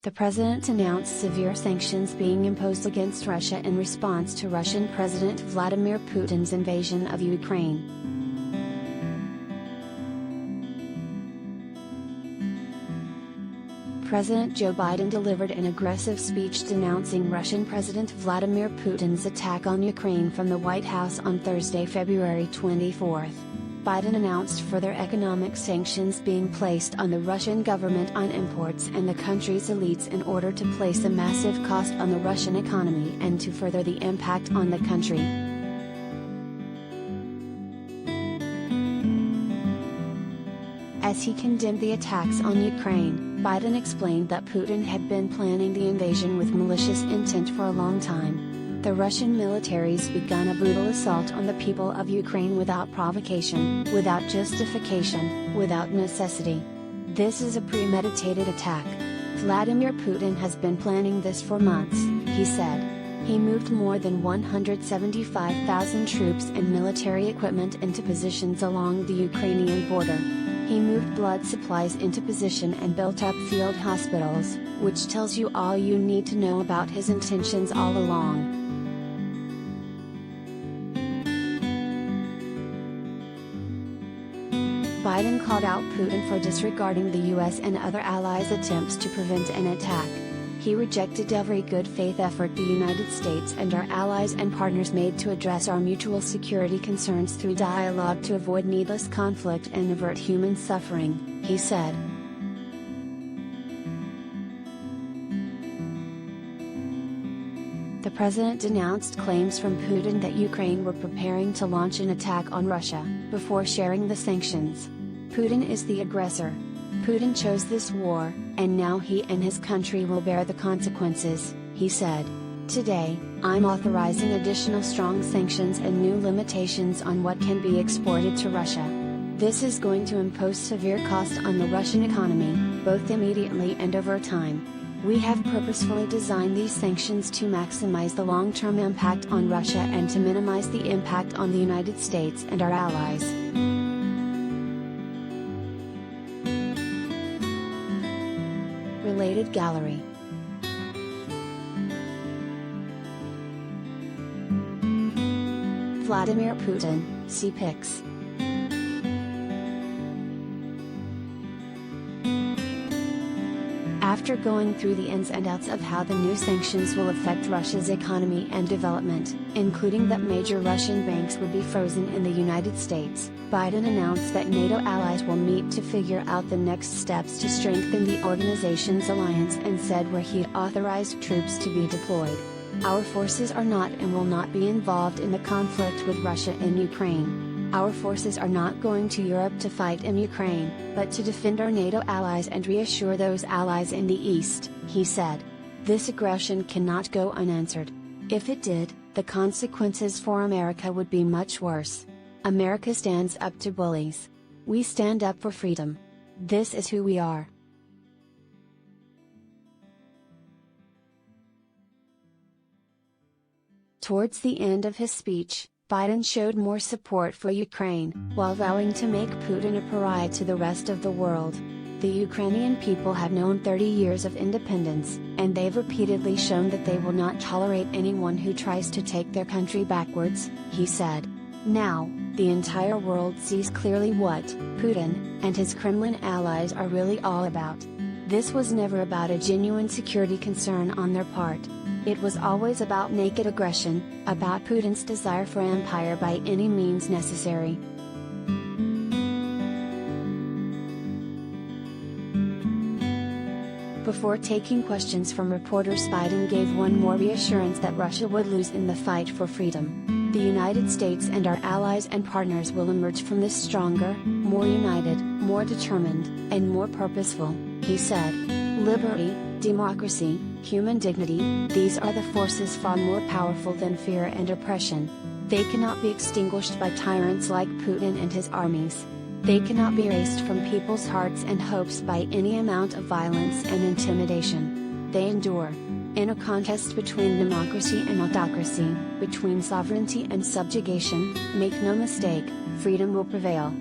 The president announced severe sanctions being imposed against Russia in response to Russian President Vladimir Putin's invasion of Ukraine. President Joe Biden delivered an aggressive speech denouncing Russian President Vladimir Putin's attack on Ukraine from the White House on Thursday, February 24. Biden announced further economic sanctions being placed on the Russian government on imports and the country's elites in order to place a massive cost on the Russian economy and to further the impact on the country. As he condemned the attacks on Ukraine, Biden explained that Putin had been planning the invasion with malicious intent for a long time. The Russian military's begun a brutal assault on the people of Ukraine without provocation, without justification, without necessity. This is a premeditated attack. Vladimir Putin has been planning this for months, he said. He moved more than 175,000 troops and military equipment into positions along the Ukrainian border. He moved blood supplies into position and built up field hospitals, which tells you all you need to know about his intentions all along. Biden called out Putin for disregarding the US and other allies' attempts to prevent an attack. He rejected every good faith effort the United States and our allies and partners made to address our mutual security concerns through dialogue to avoid needless conflict and avert human suffering, he said. The president denounced claims from Putin that Ukraine were preparing to launch an attack on Russia, before sharing the sanctions. Putin is the aggressor. Putin chose this war, and now he and his country will bear the consequences, he said. Today, I'm authorizing additional strong sanctions and new limitations on what can be exported to Russia. This is going to impose severe cost on the Russian economy, both immediately and over time. We have purposefully designed these sanctions to maximize the long-term impact on Russia and to minimize the impact on the United States and our allies. Related gallery. Vladimir Putin, see pics. After going through the ins and outs of how the new sanctions will affect Russia's economy and development, including that major Russian banks would be frozen in the United States, Biden announced that NATO allies will meet to figure out the next steps to strengthen the organization's alliance and said where he authorized troops to be deployed. Our forces are not and will not be involved in the conflict with Russia in Ukraine. Our forces are not going to Europe to fight in Ukraine, but to defend our NATO allies and reassure those allies in the East, he said. This aggression cannot go unanswered. If it did, the consequences for America would be much worse. America stands up to bullies. We stand up for freedom. This is who we are. Towards the end of his speech, Biden showed more support for Ukraine, while vowing to make Putin a pariah to the rest of the world. The Ukrainian people have known 30 years of independence, and they've repeatedly shown that they will not tolerate anyone who tries to take their country backwards, he said. Now, the entire world sees clearly what Putin and his Kremlin allies are really all about. This was never about a genuine security concern on their part. It was always about naked aggression, about Putin's desire for empire by any means necessary. Before taking questions from reporters, Biden gave one more reassurance that Russia would lose in the fight for freedom. The United States and our allies and partners will emerge from this stronger, more united, more determined, and more purposeful, he said. Liberty, democracy, human dignity, these are the forces far more powerful than fear and oppression. They cannot be extinguished by tyrants like Putin and his armies. They cannot be erased from people's hearts and hopes by any amount of violence and intimidation. They endure. In a contest between democracy and autocracy, between sovereignty and subjugation, make no mistake, freedom will prevail.